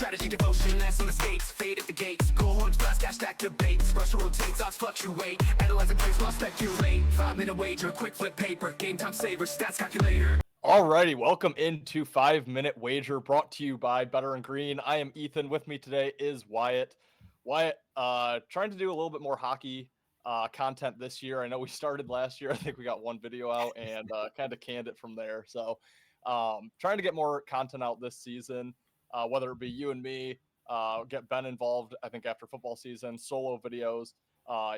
Strategy, devotion, less on the skates, fade at the gates. Goal horns, blast, cash stack debates. Rush rotates, odds fluctuate. Analyzing plays while speculate. 5-minute wager, quick flip paper. Game time saver, stats calculator. Alrighty, welcome into 5-Minute Wager, brought to you by Better and Green. I am Ethan. With me today is Wyatt. Wyatt, trying to do a little bit more hockey content this year. I know we started last year. I think we got one video out and kind of canned it from there. So trying to get more content out this season, whether it be you and me, get Ben involved, I think, after football season, solo videos.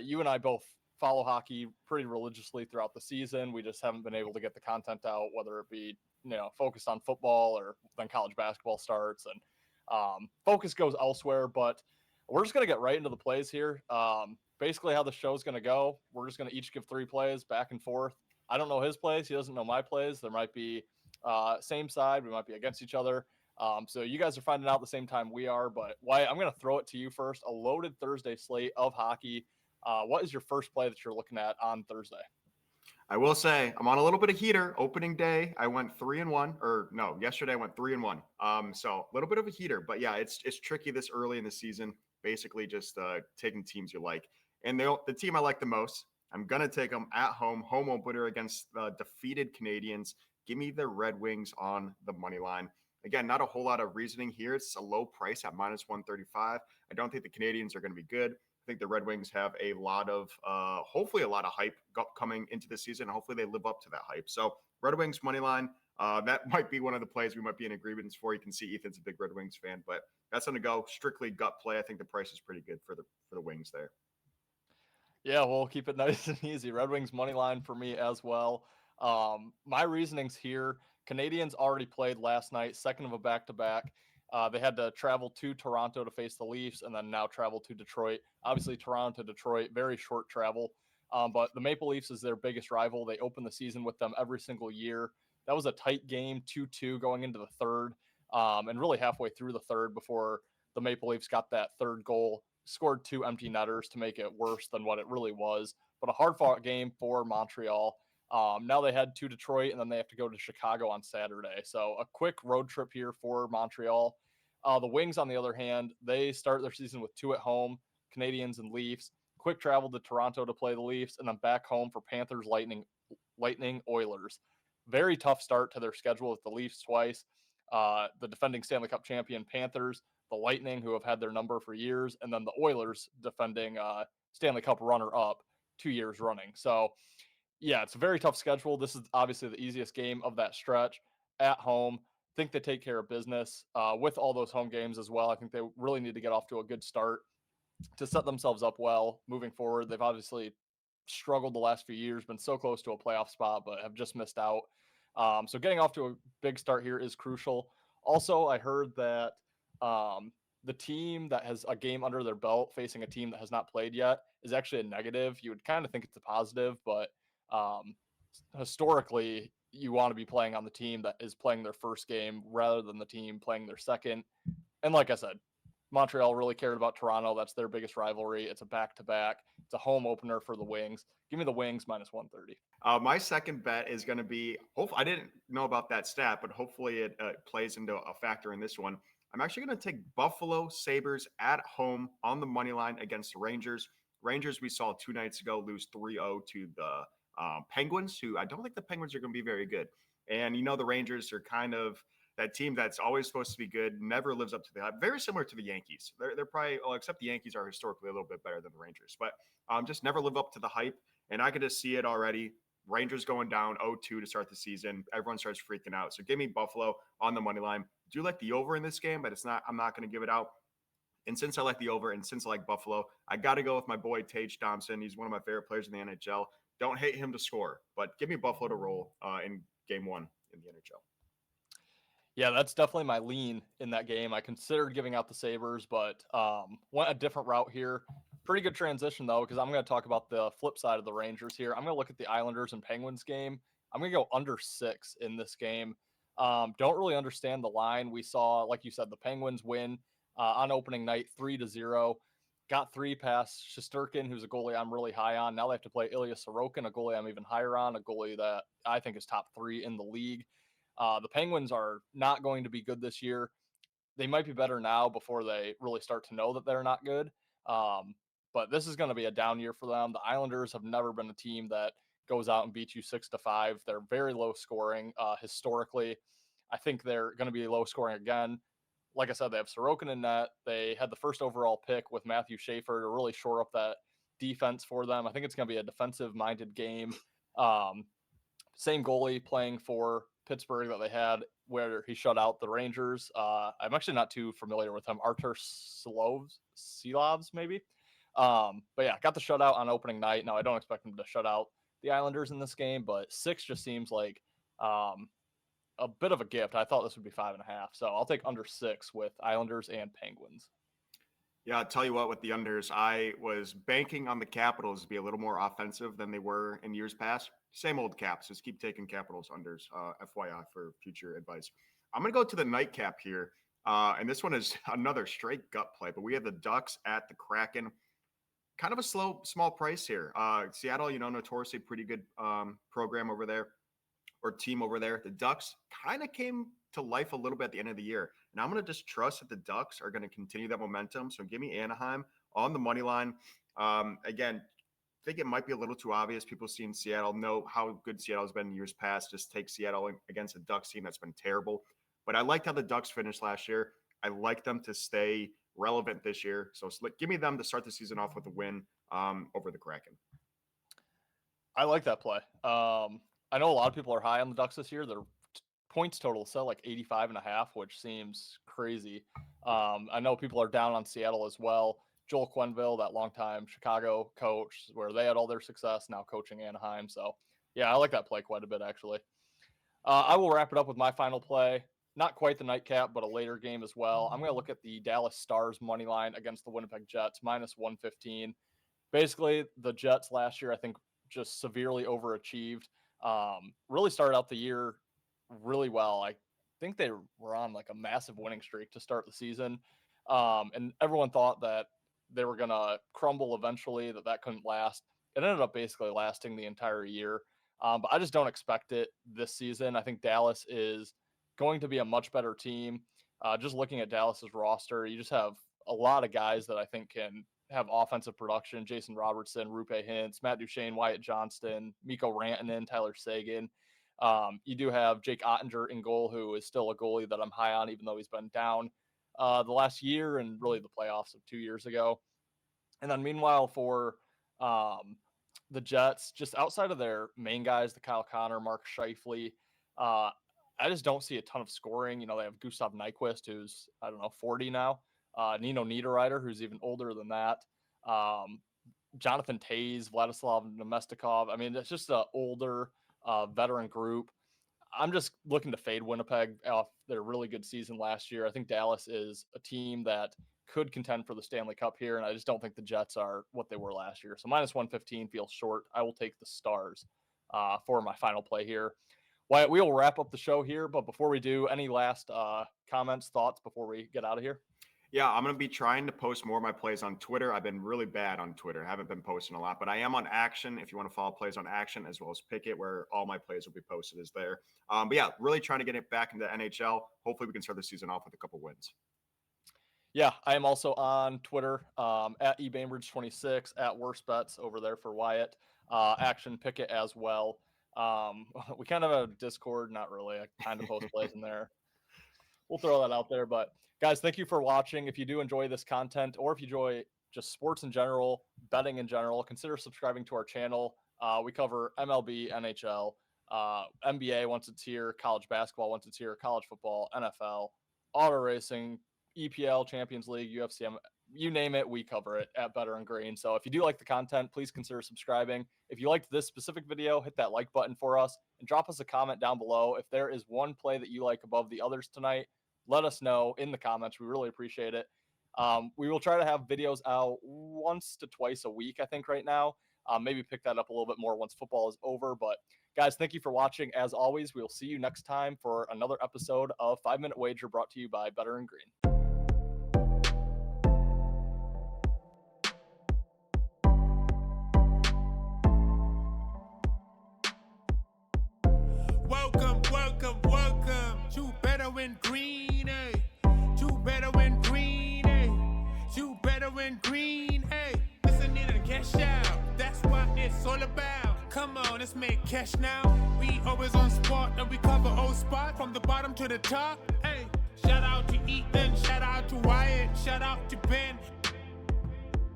You and I both follow hockey pretty religiously throughout the season. We just haven't been able to get the content out, whether it be, focused on football or then college basketball starts and focus goes elsewhere. But we're just going to get right into the plays here. Basically how the show's going to go, we're just going to each give 3 plays back and forth. I don't know his plays. He doesn't know my plays. There might be same side. We might be against each other. So you guys are finding out the same time we are. But Wyatt, I'm going to throw it to you first. A loaded Thursday slate of hockey. What is your first play that you're looking at on Thursday? I will say I'm on a little bit of heater. Opening day, I went 3-1, or no, yesterday I went 3-1. So a little bit of a heater, but yeah, it's tricky this early in the season. Basically, just taking teams you like, and the team I like the most, I'm gonna take them at home opener against the defeated Canadians. Give me the Red Wings on the money line. Again, not a whole lot of reasoning here. It's a low price at -135. I don't think the Canadians are going to be good. I think the Red Wings have a lot of, hopefully a lot of hype coming into the season. Hopefully they live up to that hype. So Red Wings money line, that might be one of the plays we might be in agreement for. You can see Ethan's a big Red Wings fan, but that's going to go strictly gut play. I think the price is pretty good for the Wings there. Yeah, we'll keep it nice and easy. Red Wings money line for me as well. My reasonings here, Canadians already played last night, second of a back-to-back. They had to travel to Toronto to face the Leafs and then now travel to Detroit. Obviously, Toronto to Detroit, very short travel. But the Maple Leafs is their biggest rival. They open the season with them every single year. That was a tight game, 2-2 going into the third, and really halfway through the third before the Maple Leafs got that third goal, scored 2 empty netters to make it worse than what it really was. But a hard-fought game for Montreal. Now they head to Detroit, and then they have to go to Chicago on Saturday. So a quick road trip here for Montreal. The Wings, on the other hand, they start their season with 2 at home, Canadians and Leafs. Quick travel to Toronto to play the Leafs, and then back home for Panthers, Lightning, Oilers. Very tough start to their schedule with the Leafs twice, the defending Stanley Cup champion Panthers, the Lightning, who have had their number for years, and then the Oilers, defending Stanley Cup runner-up 2 years running. So, yeah, it's a very tough schedule. This is obviously the easiest game of that stretch at home. Think they take care of business with all those home games as well. I think they really need to get off to a good start to set themselves up well moving forward. They've obviously struggled the last few years, been so close to a playoff spot, but have just missed out. So getting off to a big start here is crucial. Also, I heard that the team that has a game under their belt facing a team that has not played yet is actually a negative. You would kind of think it's a positive, but historically, you want to be playing on the team that is playing their first game rather than the team playing their second. And like I said, Montreal really cared about Toronto. That's their biggest rivalry. It's a back-to-back. It's a home opener for the Wings. Give me the Wings -130. My second bet is going to be, I didn't know about that stat, but hopefully it plays into a factor in this one. I'm actually going to take Buffalo Sabres at home on the money line against the Rangers. Rangers, we saw 2 nights ago, lose 3-0 to the Penguins, who I don't think the Penguins are going to be very good. And the Rangers are kind of that team that's always supposed to be good, never lives up to the hype. Very similar to the Yankees. They're probably, except the Yankees are historically a little bit better than the Rangers, but just never live up to the hype. And I could just see it already. Rangers going down 0-2 to start the season. Everyone starts freaking out. So give me Buffalo on the money line. Do like the over in this game, but I'm not going to give it out. And since I like the over and since I like Buffalo, I got to go with my boy Tage Thompson. He's one of my favorite players in the NHL. Don't hate him to score, but give me Buffalo to roll in game 1 in the NHL. Yeah, that's definitely my lean in that game. I considered giving out the Sabres, but went a different route here. Pretty good transition, though, because I'm going to talk about the flip side of the Rangers here. I'm going to look at the Islanders and Penguins game. I'm going to go under 6 in this game. Don't really understand the line. We saw, like you said, the Penguins win on opening night 3-0. Got 3 past Shesterkin, who's a goalie I'm really high on. Now they have to play Ilya Sorokin, a goalie I'm even higher on, a goalie that I think is top 3 in the league. The Penguins are not going to be good this year. they might be better now before they really start to know that they're not good. But this is going to be a down year for them. The Islanders have never been a team that goes out and beats you 6-5. They're very low scoring historically. I think they're going to be low scoring again. Like I said, they have Sorokin in net. They had the first overall pick with Matthew Schaefer to really shore up that defense for them. I think it's going to be a defensive-minded game. Same goalie playing for Pittsburgh that they had where he shut out the Rangers. I'm actually not too familiar with him. Artur Silovs, maybe. But yeah, got the shutout on opening night. Now, I don't expect him to shut out the Islanders in this game, but 6 just seems like a bit of a gift. I thought this would be 5.5. So I'll take under 6 with Islanders and Penguins. Yeah, I'll tell you what, with the unders, I was banking on the Capitals to be a little more offensive than they were in years past. Same old Caps. Just keep taking Capitals unders, FYI, for future advice. I'm going to go to the nightcap here. And this one is another straight gut play, but we have the Ducks at the Kraken. Kind of a small price here. Seattle, notoriously pretty good program over there, or team over there. The Ducks kind of came to life a little bit at the end of the year. And I'm going to just trust that the Ducks are going to continue that momentum. So give me Anaheim on the money line. Again, I think it might be a little too obvious. People seeing Seattle know how good Seattle has been in years past. Just take Seattle against a Ducks team that's been terrible. But I liked how the Ducks finished last year. I like them to stay relevant this year. So give me them to start the season off with a win over the Kraken. I like that play. I know a lot of people are high on the Ducks this year. Their points total sell like 85.5, which seems crazy. I know people are down on Seattle as well. Joel Quenneville, that longtime Chicago coach, where they had all their success, now coaching Anaheim. So, yeah, I like that play quite a bit, actually. I will wrap it up with my final play. Not quite the nightcap, but a later game as well. I'm going to look at the Dallas Stars money line against the Winnipeg Jets, minus 115. Basically, the Jets last year, I think, just severely overachieved. Really started out the year really well. I think they were on like a massive winning streak to start the season. And everyone thought that they were going to crumble eventually, that couldn't last. It ended up basically lasting the entire year. But I just don't expect it this season. I think Dallas is going to be a much better team. Just looking at Dallas's roster, you just have a lot of guys that I think can have offensive production. Jason Robertson, Rupe Hintz, Matt Duchene, Wyatt Johnston, Mikko Rantanen, Tyler Seguin. You do have Jake Ottinger in goal, who is still a goalie that I'm high on, even though he's been down the last year and really the playoffs of 2 years ago. And then meanwhile for the Jets, just outside of their main guys, the Kyle Connor, Mark Scheifele, I just don't see a ton of scoring. They have Gustav Nyquist, who's, 40 now. Nino Niederreiter, who's even older than that. Jonathan Toews, Vladislav Nemestikov. I mean, it's just an older veteran group. I'm just looking to fade Winnipeg off their really good season last year. I think Dallas is a team that could contend for the Stanley Cup here, and I just don't think the Jets are what they were last year. So minus 115 feels short. I will take the Stars for my final play here. Wyatt, we will wrap up the show here, but before we do, any last comments, thoughts before we get out of here? Yeah, I'm going to be trying to post more of my plays on Twitter. I've been really bad on Twitter. I haven't been posting a lot, but I am on Action. If you want to follow plays on Action, as well as Picket, where all my plays will be posted, is there. But yeah, really trying to get it back into NHL. Hopefully we can start the season off with a couple wins. Yeah, I am also on Twitter at eBainbridge26, at Worst Bets over there for Wyatt. Action Picket as well. We kind of have a Discord, not really. I kind of post plays in there. We'll throw that out there. But guys, thank you for watching. If you do enjoy this content, or if you enjoy just sports in general, betting in general, consider subscribing to our channel. We cover MLB, NHL, NBA once it's here, college basketball once it's here, college football, NFL, auto racing, EPL, Champions League, UFC, you name it, we cover it at Better and Green. So if you do like the content, please consider subscribing. If you liked this specific video, hit that like button for us and drop us a comment down below. If there is one play that you like above the others tonight, let us know in the comments. We really appreciate it. We will try to have videos out once to twice a week, I think, right now. Maybe pick that up a little bit more once football is over. But guys, thank you for watching. As always, we will see you next time for another episode of 5 Minute Wager, brought to you by Better and Green. Welcome to Better and Green, eh? To Better it's all about. Come on, let's make cash now. We always on spot and we cover old spot from the bottom to the top. Hey, shout out to Ethan, shout out to Wyatt, shout out to Ben.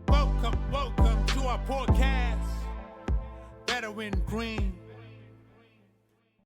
Welcome to our podcast. Better in green.